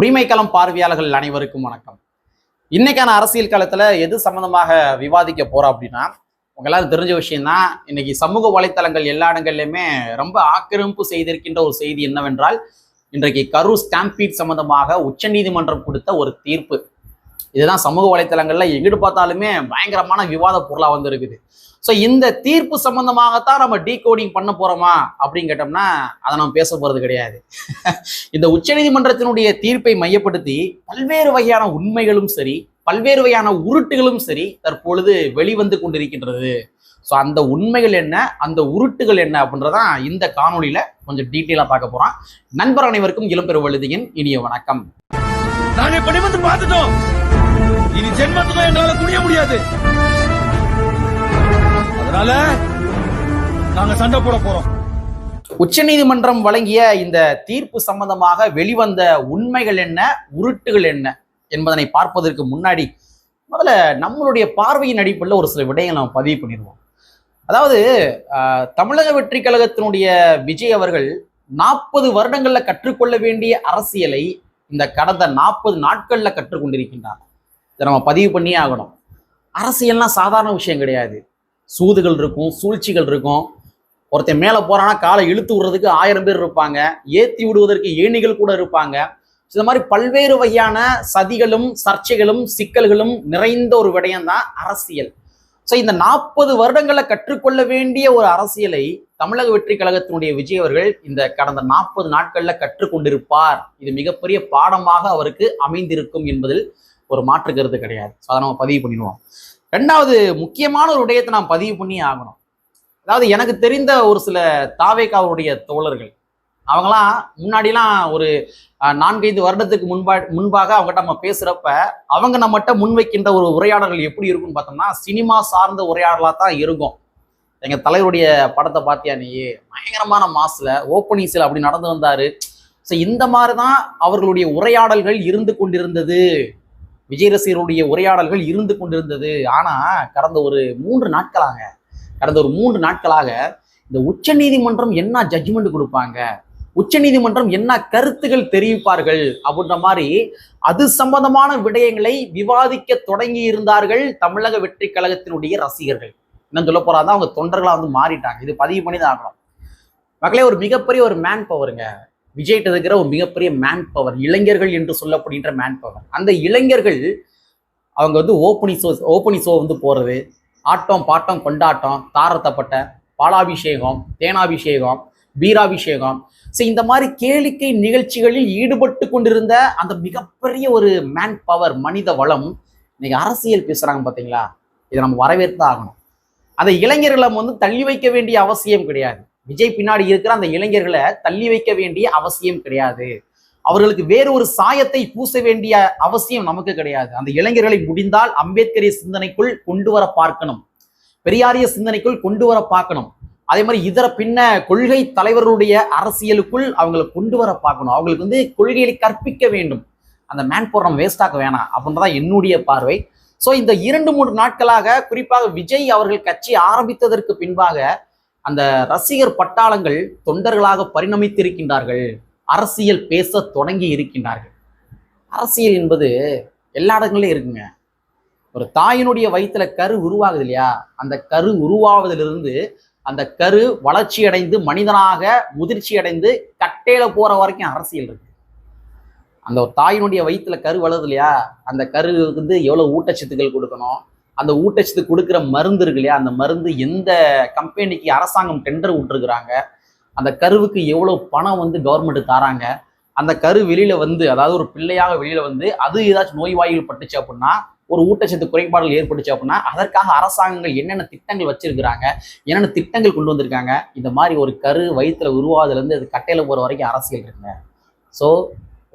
உரிமைக்களம் பார்வையாளர்கள் அனைவருக்கும் வணக்கம். இன்னைக்கான அரசியல் களத்துல எது சம்பந்தமாக விவாதிக்க போறோம் அப்படின்னா, உங்களால் தெரிஞ்ச விஷயம் தான். இன்னைக்கு சமூக வலைத்தளங்கள் எல்லா இடங்கள்லையுமே ரொம்ப ஆக்கிரமிப்பு செய்திருக்கின்ற ஒரு செய்தி என்னவென்றால், இன்றைக்கு கரூர் ஸ்டாம்பீட் சம்பந்தமாக உச்சநீதிமன்றம் கொடுத்த ஒரு தீர்ப்பு. இதுதான் சமூக வலைத்தளங்கள்ல எங்கிட்டு பார்த்தாலுமே பயங்கரமான விவாத பொருளா வந்து இருக்குது. ஸோ இந்த தீர்ப்பு சம்பந்தமாகத்தான் நம்ம டீகோடிங் பண்ண போறோமா அப்படின்னு கேட்டோம்னா அதை நம்ம பேச போறது கிடையாது. இந்த உச்சநீதிமன்றத்தினுடைய தீர்ப்பை மையப்படுத்தி பல்வேறு வகையான உண்மைகளும் சரி, பல்வேறு வகையான உருட்டுகளும் சரி தற்பொழுது வெளிவந்து கொண்டிருக்கின்றது. ஸோ அந்த உண்மைகள் என்ன, அந்த உருட்டுகள் என்ன அப்படின்றதான் இந்த காணொலியில கொஞ்சம் டீட்டெயிலா பார்க்க போறோம். நண்பர் அனைவருக்கும் இளம்பெருவழுதியின் இனிய வணக்கம். நாங்க படி வந்து பார்த்துட்டோம். இனி ஜென்மத்துக்கும் எங்களால குனிய முடியாது. அதனால நாங்க சண்டை போட போறோம். உச்சநீதிமன்றம் வழங்கிய இந்த தீர்ப்பு சம்பந்தமாக வெளிவந்த உண்மைகள் என்ன, உருட்டுகள் என்ன என்பதனை பார்ப்பதற்கு முன்னாடி முதல்ல நம்மளுடைய பார்வையின் அடிப்படையில் ஒரு சில விடயங்களை நம்ம பதிவு பண்ணிடுவோம். அதாவது தமிழக வெற்றி கழகத்தினுடைய விஜய் அவர்கள் 40 வருடங்கள்ல கற்றுக்கொள்ள வேண்டிய அரசியலை இந்த கடந்த 40 நாட்கள்ல கற்றுக்கொண்டிருக்கின்றார். இதை நம்ம பதிவு பண்ணியே ஆகணும். அரசியல்னா சாதாரண விஷயம் கிடையாது. சூதுகள் இருக்கும், சூழ்ச்சிகள் இருக்கும். ஒருத்தன் மேலே போறான்னா காலை இழுத்து விடுறதுக்கு 1000 பேர் இருப்பாங்க, ஏற்றி விடுவதற்கு ஏணிகள் கூட இருப்பாங்க. இந்த மாதிரி பல்வேறு வகையான சதிகளும் சர்ச்சைகளும் சிக்கல்களும் நிறைந்த ஒரு விடயம் தான் அரசியல். ஸோ இந்த 40 வருடங்களை கற்றுக்கொள்ள வேண்டிய ஒரு அரசியலை தமிழக வெற்றி கழகத்தினுடைய விஜய் அவர்கள் இந்த கடந்த 40 நாட்கள்ல கற்றுக்கொண்டிருப்பார். இது மிகப்பெரிய பாடமாக அவருக்கு அமைந்திருக்கும் என்பதில் ஒரு மாற்று கருத்து கிடையாது. ஸோ அதை நம்ம பதிவு பண்ணிடுவோம். ரெண்டாவது முக்கியமான ஒரு விடயத்தை நாம் பதிவு பண்ணி ஆகணும். அதாவது எனக்கு தெரிந்த ஒரு சில தாவேகாவுடைய தோழர்கள், அவங்களாம் முன்னாடிலாம் ஒரு 4-5 வருடத்துக்கு முன்பாக அவங்ககிட்ட நம்ம பேசுறப்ப அவங்க நம்மகிட்ட முன்வைக்கின்ற ஒரு உரையாடல்கள் எப்படி இருக்கும்னு பார்த்தோம்னா சினிமா சார்ந்த உரையாடலாக தான் இருக்கும். எங்க தலைவருடைய படத்தை பார்த்தியா நீ, பயங்கரமான மாஸ்ல ஓப்பனிங்ஸ்ல அப்படி நடந்து வந்தாரு. ஸோ இந்த மாதிரி தான் அவர்களுடைய உரையாடல்கள் இருந்து கொண்டிருந்தது. விஜய் ரசிகர்களுடைய உரையாடல்கள் இருந்து கொண்டிருந்தது. ஆனா கடந்த ஒரு 3 நாட்களாக இந்த உச்சநீதிமன்றம் என்ன ஜட்ஜ்மெண்ட் கொடுப்பாங்க, உச்சநீதிமன்றம் என்ன கருத்துகள் தெரிவிப்பார்கள் அப்படின்ற மாதிரி அது சம்பந்தமான விடயங்களை விவாதிக்க தொடங்கி இருந்தார்கள் தமிழக வெற்றி கழகத்தினுடைய ரசிகர்கள். என்ன சொல்ல போறாதான் அவங்க தொண்டர்களா வந்து மாறிட்டாங்க. இது பதிவு பண்ணி தான் ஆகணும். மக்களே, ஒரு மிகப்பெரிய ஒரு மேன் பவருங்க விஜய்கிட்ட இருக்கிற ஒரு மிகப்பெரிய மேன் பவர், இளைஞர்கள் என்று சொல்லப்படுகின்ற மேன் பவர். அந்த இளைஞர்கள் அவங்க வந்து ஓப்பனிங் ஷோ வந்து போறது, ஆட்டம் பாட்டம் கொண்டாட்டம், தாரத்தப்பட்ட பாலாபிஷேகம், தேனாபிஷேகம், பீராபிஷேகம், ஸோ இந்த மாதிரி கேளிக்கை நிகழ்ச்சிகளில் ஈடுபட்டு கொண்டிருந்த அந்த மிகப்பெரிய ஒரு மேன் பவர், மனித வளம் இன்னைக்கு அரசியல் பேசுறாங்க பார்த்தீங்களா. இதை நம்ம வரவேற்று ஆகணும். அந்த இளைஞர்களை வந்து தள்ளி வைக்க வேண்டிய அவசியம் கிடையாது. விஜய் பின்னாடி இருக்கிற அந்த இளைஞர்களை தள்ளி வைக்க வேண்டிய அவசியம் கிடையாது. அவர்களுக்கு வேறு ஒரு சாயத்தை பூச வேண்டிய அவசியம் நமக்கு கிடையாது. அந்த இளைஞர்களை முடிந்தால் அம்பேத்கரிய சிந்தனைக்குள் கொண்டு வர பார்க்கணும், பெரியாரிய சிந்தனைக்குள் கொண்டு வர பார்க்கணும். அதே மாதிரி இதர பின்ன கொள்கை தலைவர்களுடைய அரசியலுக்குள் அவங்களை கொண்டு வர பார்க்கணும். அவங்களுக்கு வந்து கொள்கைகளை கற்பிக்க வேண்டும். அந்த மேன் பவர் நம்ம வேஸ்டாக்க வேணாம் அப்படின்றதான் என்னுடைய பார்வை. ஸோ இந்த 2-3 நாட்களாக குறிப்பாக விஜய் அவர்கள் கட்சி ஆரம்பித்ததற்கு பின்பாக அந்த ரசிகர் பட்டாளங்கள் தொண்டர்களாக பரிணமித்திருக்கின்றார்கள். அரசியல் பேச தொடங்கி இருக்கின்றார்கள். அரசியல் என்பது எல்லா இடங்கள்லயும் இருக்குங்க. ஒரு தாயினுடைய வயிற்றுல கரு உருவாகுது இல்லையா, அந்த கரு உருவாவதிலிருந்து அந்த கரு வளர்ச்சி அடைந்து மனிதனாக முதிர்ச்சி அடைந்து கட்டையில போற வரைக்கும் அரசியல் இருக்கு. அந்த ஒரு தாயினுடைய வயிற்றுல கரு வளருது இல்லையா, அந்த கரு வந்து எவ்வளவு ஊட்டச்சத்துக்கள் கொடுக்கணும், அந்த ஊட்டச்சத்து கொடுக்குற மருந்து இருக்கு இல்லையா, அந்த மருந்து எந்த கம்பெனிக்கு அரசாங்கம் டெண்டர் விட்டுருக்குறாங்க, அந்த கருவுக்கு எவ்வளவு பணம் வந்து கவர்மெண்ட் தாராங்க, அந்த கரு வெளியில வந்து அதாவது ஒரு பிள்ளையாக வெளியில வந்து அது ஏதாச்சும் நோய்வாய்கள் பட்டுச்சு அப்படின்னா, ஒரு ஊட்டச்சத்து குறைபாடுகள் ஏற்பட்டுச்சு அப்படின்னா அதற்காக அரசாங்கங்கள் என்னென்ன திட்டங்கள் வச்சிருக்கிறாங்க, என்னென்ன திட்டங்கள் கொண்டு வந்திருக்காங்க. இந்த மாதிரி ஒரு கரு வயிற்றுல உருவாவதுலேருந்து அது கட்டையில போற வரைக்கும் அரசியல் இருக்குங்க. ஸோ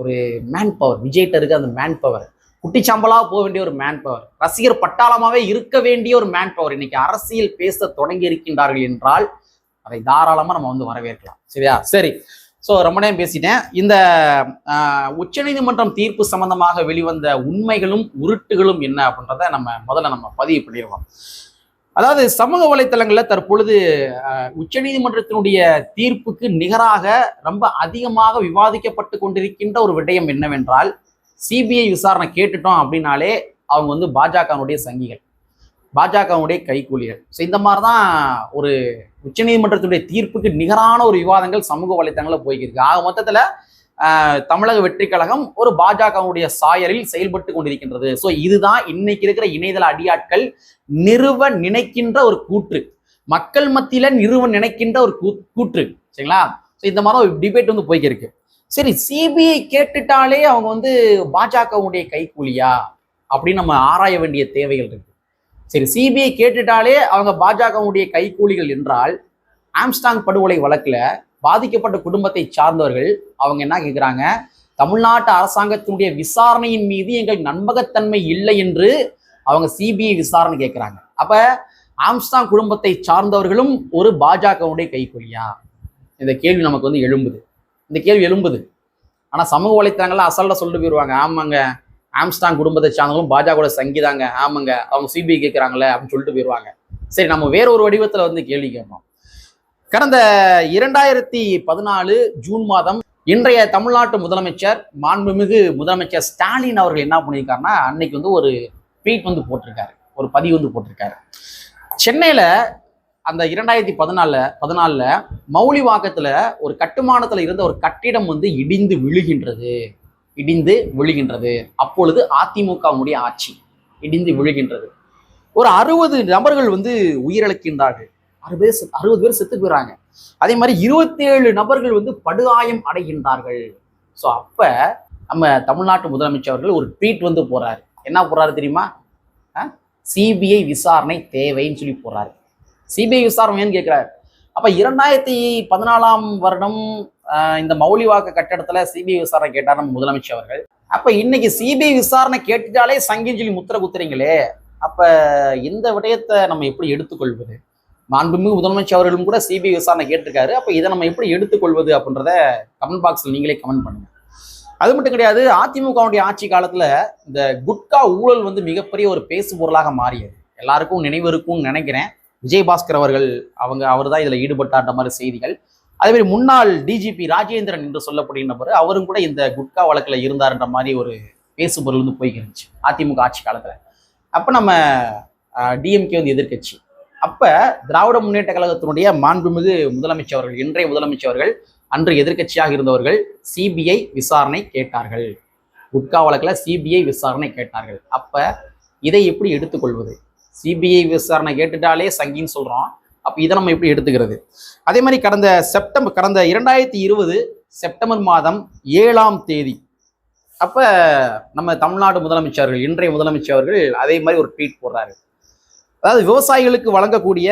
ஒரு மேன் பவர் விஜய்கிட்ட இருக்கு. அந்த மேன் பவர் குட்டிச்சாம்பலா போக வேண்டிய ஒரு மேன் பவர், ரசிகர் பட்டாளமாவே இருக்க வேண்டிய ஒரு மேன் பவர் இன்னைக்கு அரசியல் பேச தொடங்கி இருக்கின்றார்கள் என்றால் அதை தாராளமா நம்ம வந்து வரவேற்கலாம். சரியா? சரி. ஸோ ரொம்ப நேரம் பேசிட்டேன். இந்த உச்சநீதிமன்றம் தீர்ப்பு சம்பந்தமாக வெளிவந்த உண்மைகளும் உருட்டுகளும் என்ன அப்படின்றத நம்ம முதல்ல பதிவு பண்ணிடுவோம். அதாவது சமூக வலைத்தளங்கள்ல தற்பொழுது உச்சநீதிமன்றத்தினுடைய தீர்ப்புக்கு நிகராக ரொம்ப அதிகமாக விவாதிக்கப்பட்டு கொண்டிருக்கின்ற ஒரு விடயம் என்னவென்றால், சிபிஐ விசாரணை கேட்டுட்டோம் அப்படின்னாலே அவங்க வந்து பாஜகனுடைய சங்கிகள், பாஜகவுடைய கைக்கூலிகள். ஸோ இந்த மாதிரி தான் ஒரு உச்சநீதிமன்றத்துடைய தீர்ப்புக்கு நிகரான ஒரு விவாதங்கள் சமூக வலைத்தளங்களில் போய்க்கிருக்கு. ஆக மொத்தத்தில் தமிழக வெற்றி கழகம் ஒரு பாஜகவுடைய சாயலில் செயல்பட்டு கொண்டிருக்கின்றது. ஸோ இதுதான் இன்னைக்கு இருக்கிற இணையதள அடியாட்கள் நிறுவ நினைக்கின்ற ஒரு கூற்று, மக்கள் மத்தியில நிறுவ நினைக்கின்ற ஒரு கூற்று. சரிங்களா? ஸோ இந்த மாதிரி ஒரு டிபேட் வந்து போய்க்கிருக்கு. சரி, சிபிஐ கேட்டுட்டாலே அவங்க வந்து பாஜகவுடைய கைக்கூலியா அப்படின்னு நம்ம ஆராய வேண்டிய தேவைகள் இருக்கு. சரி, சிபிஐ கேட்டுட்டாலே அவங்க பாஜகவுடைய கைக்கூலிகள் என்றால், ஆம்ஸ்டாங் படுகொலை வழக்குல பாதிக்கப்பட்ட குடும்பத்தை சார்ந்தவர்கள் அவங்க என்ன கேட்குறாங்க, தமிழ்நாட்டு அரசாங்கத்தினுடைய விசாரணையின் மீது எங்கள் நம்பகத்தன்மை இல்லை என்று அவங்க சிபிஐ விசாரணை கேட்குறாங்க. அப்ப ஆம்ஸ்டாங் குடும்பத்தை சார்ந்தவர்களும் ஒரு பாஜகவுடைய கைக்கூலியா? இந்த கேள்வி நமக்கு வந்து எழும்புது. ஆனா சமூக வலைத்தளங்கள்ல அசல்ல சொல்லிட்டு போயிடுவாங்க, ஆமாங்க ஆம்ஸ்டாங் குடும்பத்தை சார்ந்தவங்களும் பாஜக சங்கிதாங்க, ஆமாங்க அவங்க சிபிஐ கேட்குறாங்களே அப்படின்னு சொல்லிட்டு போயிடுவாங்க. சரி, நம்ம வேற ஒரு வடிவத்துல வந்து கேள்வி கேட்போம். கடந்த 2014 ஜூன் மாதம் இன்றைய தமிழ்நாட்டு முதலமைச்சர் மாண்புமிகு முதலமைச்சர் ஸ்டாலின் அவர்கள் என்ன பண்ணியிருக்காருன்னா, அன்னைக்கு வந்து ஒரு ட்வீட் வந்து போட்டிருக்காரு, ஒரு பதிவு வந்து போட்டிருக்காரு. சென்னையில அந்த 2014 மௌலிவாக்கத்துல ஒரு கட்டுமானத்துல இருந்த ஒரு கட்டிடம் வந்து இடிந்து விழுகின்றது. அப்பொழுது அதிமுகவுடைய ஆட்சி இடிந்து விழுகின்றது. ஒரு 60 நபர்கள் வந்து உயிரிழக்கின்றார்கள். 60 பேர் செத்து போயிறாங்க. அதே மாதிரி 27 நபர்கள் வந்து படுகாயம் அடைகின்றார்கள். ஸோ அப்ப நம்ம தமிழ்நாட்டு முதலமைச்சர் அவர்கள் ஒரு ட்வீட் வந்து போறாரு. என்ன போறாரு தெரியுமா? சிபிஐ விசாரணை தேவைன்னு சொல்லி போறாரு. சிபிஐ விசாரணைன்னு கேட்கிறாரு. அப்ப 2014 இந்த மௌலிவாக்க கட்டடத்துல சிபிஐ விசாரணை கேட்டார் நம்ம முதலமைச்சர் அவர்கள். அப்ப இன்னைக்கு சிபிஐ விசாரணை கேட்டுட்டாலே சங்கின்னு சொல்லி முத்திர குத்துறீங்களே, அப்ப இந்த விடயத்தை நம்ம எப்படி எடுத்துக்கொள்வது? மாண்புமிகு முதலமைச்சர் அவர்களும் கூட சிபிஐ விசாரணை கேட்டிருக்காரு. அப்ப இதை நம்ம எப்படி எடுத்துக்கொள்வது அப்படின்றத கமெண்ட் பாக்ஸ்ல நீங்களே கமெண்ட் பண்ணுங்க. அது மட்டும் கிடையாது, அதிமுகவுடைய ஆட்சி காலத்துல இந்த குட்கா ஊழல் வந்து மிகப்பெரிய ஒரு பேசு பொருளாக மாறியது. எல்லாருக்கும் நினைவு இருக்கும்னு நினைக்கிறேன். விஜயபாஸ்கர் அவர்கள் அவர் தான் இதுல ஈடுபட்டார்ன்ற மாதிரி செய்திகள். அதே மாதிரி முன்னாள் டிஜிபி ராஜேந்திரன் என்று சொல்லப்படுகிற நபர், அவரும் கூட இந்த குட்கா வழக்குல இருந்தாருன்ற மாதிரி ஒரு பேசு பொருள் வந்து போய்க்கிருந்துச்சு அதிமுக ஆட்சி காலத்துல. அப்ப நம்ம டிஎம்கே வந்து எதிர்கட்சி. அப்ப திராவிட முன்னேற்ற கழகத்தினுடைய மாண்புமிகு முதலமைச்சர் அவர்கள், இன்றைய முதலமைச்சர் அவர்கள், அன்று எதிர்கட்சியாக இருந்தவர்கள் சிபிஐ விசாரணை கேட்டார்கள். குட்கா வழக்குல சிபிஐ விசாரணை கேட்டார்கள். அப்ப இதை எப்படி எடுத்துக்கொள்வது? சிபிஐ விசாரணை கேட்டுட்டாலே சங்கின்னு சொல்றோம். அப்ப இதை நம்ம எப்படி எடுத்துக்கிறது? அதே மாதிரி கடந்த 2020 செப்டம்பர் மாதம் 7ஆம் தேதி அப்ப நம்ம தமிழ்நாடு முதலமைச்சர்கள், இன்றைய முதலமைச்சர் அவர்கள் அதே மாதிரி ஒரு ட்வீட் போடுறாரு. அதாவது விவசாயிகளுக்கு வழங்கக்கூடிய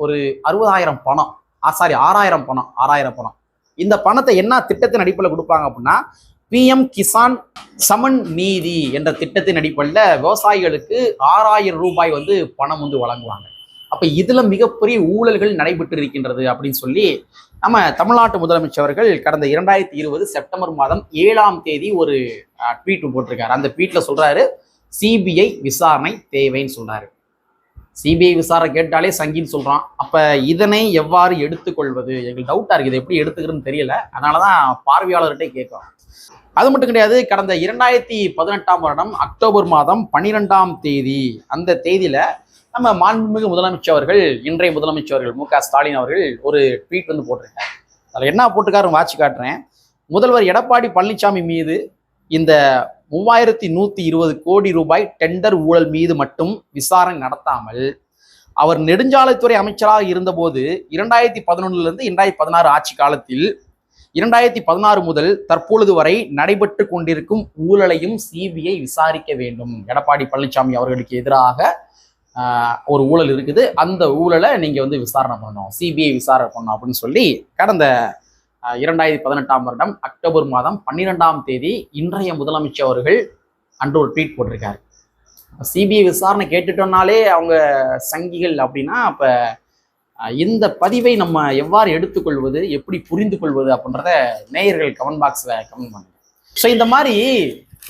ஒரு 60,000 பணம், 6,000 பணம். இந்த பணத்தை என்ன திட்டத்தின் அடிப்படையில் கொடுப்பாங்க அப்படின்னா, PM கிசான் சமன் நீதி என்ற திட்டத்தின் அடிப்படையில் விவசாயிகளுக்கு 6,000 ரூபாய் வந்து பணம் வந்து வழங்குவாங்க. அப்ப இதுல மிகப்பெரிய ஊழல்கள் நடைபெற்று இருக்கின்றது அப்படின்னு சொல்லி நம்ம தமிழ்நாட்டு முதலமைச்சர் அவர்கள் கடந்த 2020 செப்டம்பர் மாதம் 7ஆம் தேதி ஒரு ட்வீட் போட்டிருக்காரு. அந்த ட்வீட்ல சொல்றாரு, சிபிஐ விசாரணை தேவைன்னு சொல்றாரு. சிபிஐ விசாரணை கேட்டாலே சங்கின்னு சொல்றான். அப்ப இதனை எவ்வாறு எடுத்துக்கொள்வது? எங்களுக்கு டவுட்டா இருக்கு, இதை எப்படி எடுத்துக்கிறதுன்னு தெரியல. அதனாலதான் பார்வையாளர்கிட்ட கேட்கிறோம். அது மட்டும் கிடையாது, கடந்த 2018 அக்டோபர் மாதம் 12ஆம் தேதி அந்த தேதியில நம்ம மாண்புமிகு முதலமைச்சர் அவர்கள், இன்றைய முதலமைச்சர் அவர்கள் மு.க. ஸ்டாலின் அவர்கள் ஒரு ட்வீட் வந்து போட்டிருக்காரு. அதில் என்ன போட்டிருக்காருன்னு வாட்சி காட்டுறேன். முதல்வர் எடப்பாடி பழனிசாமி மீது இந்த 3,120 கோடி ரூபாய் டெண்டர் ஊழல் மீது மட்டும் விசாரணை நடத்தாமல், அவர் நெடுஞ்சாலைத்துறை அமைச்சராக இருந்தபோது 2011 2016 ஆட்சி காலத்தில் 2016 முதல் தற்பொழுது வரை நடைபெற்று கொண்டிருக்கும் ஊழலையும் சிபிஐ விசாரிக்க வேண்டும். எடப்பாடி பழனிசாமி அவர்களுக்கு எதிராக ஒரு ஊழல் இருக்குது, அந்த ஊழலை நீங்க வந்து விசாரணை பண்ணணும், சிபிஐ விசாரணை பண்ணணும் அப்படின்னு சொல்லி கடந்த 2018 அக்டோபர் மாதம் 12ஆம் தேதி இன்றைய முதலமைச்சர் அவர்கள் அன்று ஒரு ட்வீட் போட்டிருக்காரு. சிபிஐ விசாரணை கேட்டுட்டோம்னாலே அவங்க சங்கிகள் அப்படின்னா, அப்ப இந்த பதிவை நம்ம எவ்வாறு எடுத்துக்கொள்வது, எப்படி புரிந்து கொள்வது அப்படின்றத நேயர்கள் கமெண்ட் பாக்ஸ்ல கமெண்ட் பண்ணுங்க. ஸோ இந்த மாதிரி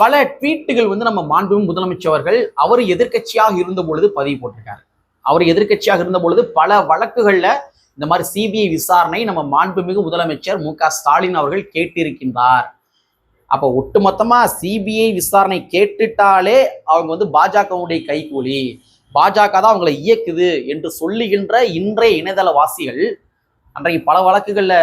பல ட்வீட்டுகள் வந்து நம்ம மாண்புமிகு முதலமைச்சர் அவர்கள் அவர் எதிர்கட்சியாக இருந்த பொழுது பதிவு போட்டிருக்காரு. அவர் எதிர்க்கட்சியாக இருந்த பொழுது பல வழக்குகள்ல இந்த மாதிரி சிபிஐ விசாரணை நம்ம மாண்புமிகு முதலமைச்சர் மு.க.ஸ்டாலின் அவர்கள் கேட்டிருக்கின்றார். அப்ப ஒட்டுமொத்தமா சிபிஐ விசாரணை கேட்டுட்டாலே அவங்க பாஜகவுடைய கைகூலி, பாஜக தான் அவங்களை இயக்குது என்று சொல்லுகின்ற இன்றைய இணையதளவாசிகள் அன்றைக்கு பல வழக்குகள்ல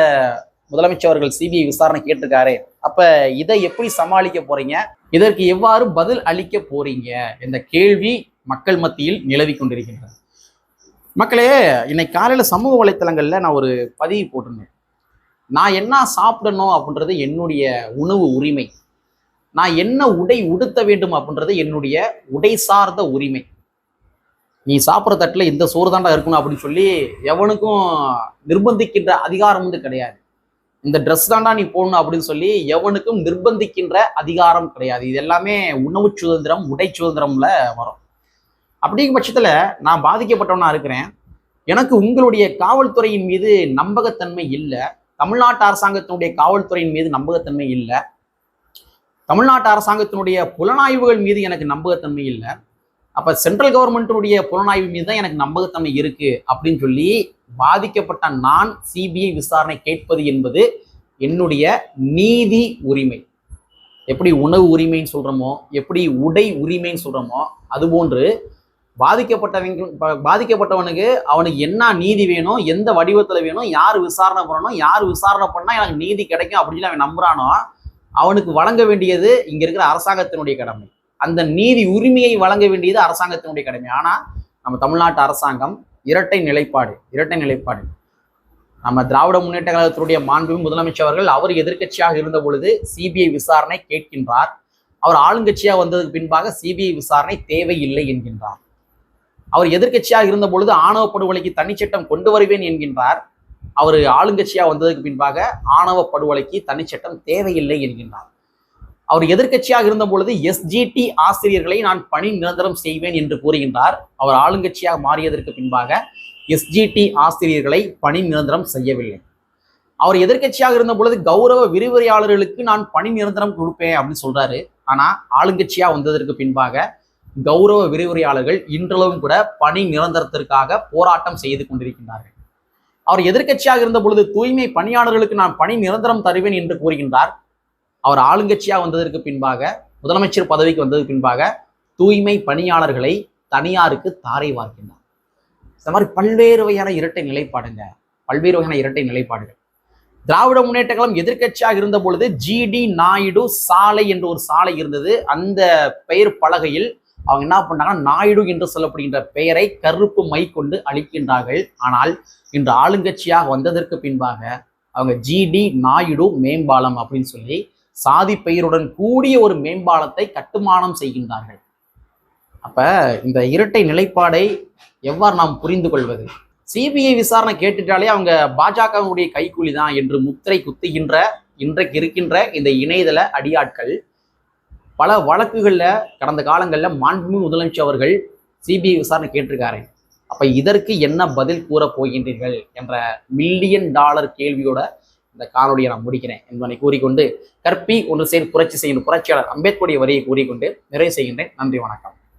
முதலமைச்சர் அவர்கள் சிபிஐ விசாரணை கேட்டிருக்காரு. அப்ப இதை எப்படி சமாளிக்க போறீங்க, இதற்கு எவ்வாறு பதில் அளிக்க போறீங்க என்ற கேள்வி மக்கள் மத்தியில் நிலவி கொண்டிருக்கின்றது. மக்களே, இன்னைக்கு காலையில சமூக வலைத்தளங்கள்ல நான் ஒரு பதிவு போட்டிருந்தேன். நான் என்ன சாப்பிடணும் அப்படின்றது என்னுடைய உணவு உரிமை, நான் என்ன உடை உடுத்த வேண்டும் அப்படின்றது என்னுடைய உடை சார்ந்த உரிமை. நீ சாப்பிட்ற தட்டில் இந்த சோறு தாண்டா இருக்கணும் அப்படின்னு சொல்லி எவனுக்கும் நிர்பந்திக்கின்ற அதிகாரம் கிடையாது. இந்த ட்ரெஸ் தாண்டா நீ போடணும் அப்படின்னு சொல்லி எவனுக்கும் நிர்பந்திக்கின்ற அதிகாரம் கிடையாது. இது எல்லாமே உணவு சுதந்திரம், உடை சுதந்திரம்ல வரும். அப்படிங்கிற பட்சத்துல நான் பாதிக்கப்பட்டவனா இருக்கிறேன். எனக்கு உங்களுடைய காவல்துறையின் மீது நம்பகத்தன்மை இல்லை, தமிழ்நாட்டு அரசாங்கத்தினுடைய காவல்துறையின் மீது நம்பகத்தன்மை இல்லை, தமிழ்நாட்டு அரசாங்கத்தினுடைய புலனாய்வுகள் மீது எனக்கு நம்பகத்தன்மை இல்லை. அப்ப சென்ட்ரல் கவர்மெண்ட்டுடைய புலனாய்வு மீது தான் எனக்கு நம்பகத்தன்மை இருக்கு அப்படின்னு சொல்லி பாதிக்கப்பட்ட நான் சிபிஐ விசாரணை கேட்பது என்பது என்னுடைய நீதி உரிமை. எப்படி உணவு உரிமைன்னு சொல்றோமோ, எப்படி உடை உரிமைன்னு சொல்றோமோ, அதுபோன்று பாதிக்கப்பட்டவனுக்கு அவனுக்கு என்ன நீதி வேணும், எந்த வடிவத்துல வேணும், யார் விசாரணை பண்ணணும், யார் விசாரணை பண்ணா எனக்கு நீதி கிடைக்கும் அப்படின்னு சொல்லி அவன் நம்புறானோ அவனுக்கு வழங்க வேண்டியது இங்க இருக்கிற அரசாங்கத்தினுடைய கடமை. அந்த நீதி உரிமையை வழங்க வேண்டியது அரசாங்கத்தினுடைய கடமை. ஆனா நம்ம தமிழ்நாட்டு அரசாங்கம் இரட்டை நிலைப்பாடு. நம்ம திராவிட முன்னேற்ற கழகத்தினுடைய மாண்புமிகு முதலமைச்சர் அவர்கள் அவர் எதிர்க்கட்சியாக இருந்த பொழுது சிபிஐ விசாரணை கேட்கின்றார். அவர் ஆளுங்கட்சியாக வந்ததுக்கு பின்பாக சிபிஐ விசாரணை தேவையில்லை என்கின்றார். அவர் எதிர்க்கட்சியாக இருந்த பொழுது ஆணவ படுகொலைக்கு தனிச்சட்டம் கொண்டு வருவேன் என்கின்றார். அவர் ஆளுங்கட்சியாக வந்ததுக்கு பின்பாக ஆணவ படுகொலைக்கு தனிச்சட்டம் தேவையில்லை என்கின்றார். அவர் எதிர்க்கட்சியாக இருந்த பொழுது எஸ்ஜிடி ஆசிரியர்களை நான் பணி நிரந்தரம் செய்வேன் என்று கூறுகின்றார். அவர் ஆளுங்கட்சியாக மாறியதற்கு பின்பாக எஸ்ஜிடி ஆசிரியர்களை பணி நிரந்தரம் செய்யவில்லை. அவர் எதிர்க்கட்சியாக இருந்த பொழுது கௌரவ விரிவுரையாளர்களுக்கு நான் பணி நிரந்தரம் கொடுப்பேன் அப்படின்னு சொல்றாரு. ஆனா ஆளுங்கட்சியா வந்ததற்கு பின்பாக கௌரவ விரிவுரையாளர்கள் இன்றளவும் கூட பணி நிரந்தரத்திற்காக போராட்டம் செய்து கொண்டிருக்கின்றார்கள். அவர் எதிர்க்கட்சியாக இருந்த பொழுது தூய்மை பணியாளர்களுக்கு நான் பணி நிரந்தரம் தருவேன் என்று கூறுகின்றார். அவர் ஆளுங்கட்சியாக வந்ததற்கு பின்பாக, முதலமைச்சர் பதவிக்கு வந்ததற்கு பின்பாக தூய்மை பணியாளர்களை தனியாருக்கு தாரை வார்க்கின்றார். இந்த மாதிரி பல்வேறு வகையான இரட்டை நிலைப்பாடுகள். திராவிட முன்னேற்ற கழகம் எதிர்க்கட்சியாக இருந்த பொழுது ஜிடி நாயுடு சாலை என்ற ஒரு சாலை இருந்தது. அந்த பெயர் பலகையில் அவங்க என்ன பண்ணாங்கன்னா நாயுடு என்று சொல்லப்படுகின்ற பெயரை கருப்பு மை கொண்டு அளிக்கின்றார்கள். ஆனால் இன்று ஆளுங்கட்சியாக வந்ததற்கு பின்பாக அவங்க ஜிடி நாயுடு மேம்பாலம் அப்படின்னு சொல்லி சாதி பெயருடன் கூடிய ஒரு மேம்பாலத்தை கட்டுமானம் செய்கின்றார்கள். அப்ப இந்த இரட்டை நிலைப்பாடை எவ்வாறு நாம் புரிந்து கொள்வது? சிபிஐ விசாரணை கேட்டுட்டாலே அவங்க பாஜகவுடைய கைக்கூலி தான் என்று முத்திரை குத்துகின்ற இன்றைக்கு இருக்கின்ற இந்த இணையதள அடியாட்கள் பல வழக்குகள்ல கடந்த காலங்கள்ல மாண்புமிகு முதலமைச்சர் அவர்கள் சிபிஐ விசாரணை கேட்டிருக்காரு. அப்ப இதற்கு என்ன பதில் கூற போகின்றீர்கள் என்ற $1,000,000 கேள்வியோட இந்த காணொலியை நான் முடிக்கிறேன் என்பதை கூறிக்கொண்டு, கற்பி ஒன்று சேர் புரட்சி செய்கின்ற புரட்சியாளர் அம்பேத்கருடைய வரியை கூறிக்கொண்டு நிறைவு செய்கின்றேன். நன்றி, வணக்கம்.